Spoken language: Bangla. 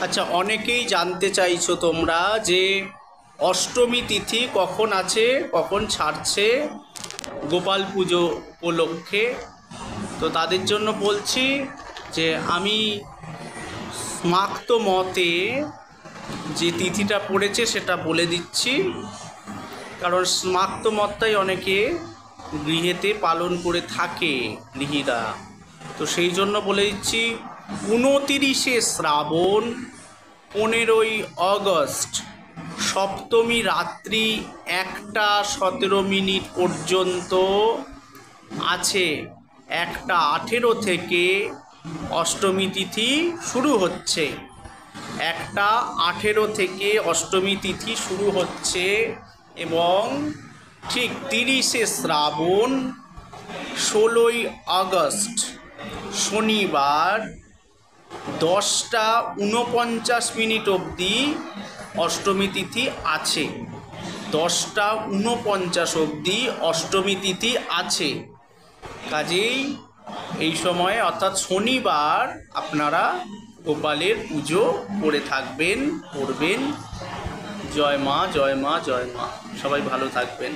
আচ্ছা, অনেকেই জানতে চাইছো তোমরা যে অষ্টমী তিথি কখন আছে, কখন ছাড়ছে গোপাল পুজো উপলক্ষে। তো তাদের জন্য বলছি যে আমি স্মাক্ত মতে যে তিথিটা পড়েছে সেটা বলে দিচ্ছি, কারণ স্মাক্ত মতটাই অনেকে গৃহেতে পালন করে থাকে গৃহীরা। তো সেই জন্য বলে দিচ্ছি 29শে শ্রাবণ, 15ই অগস্ট, সপ্তমী রাত্রি 1টা 17 পর্যন্ত আছে। 1টা 18 থেকে অষ্টমী তিথি শুরু হচ্ছে। 1টা 18 থেকে অষ্টমী তিথি শুরু হচ্ছে এবং ঠিক 30শে শ্রাবণ, 16ই আগস্ট শনিবার 10টা 49 অবধি অষ্টমী তিথি আছে। 10টা 49 অবধি অষ্টমী তিথি আছে। কাজেই এই সময়ে অর্থাৎ শনিবার আপনারা গোপালের পুজো করে থাকবেন, করবেন। জয় মা, জয় মা, জয় মা। সবাই ভালো থাকবেন।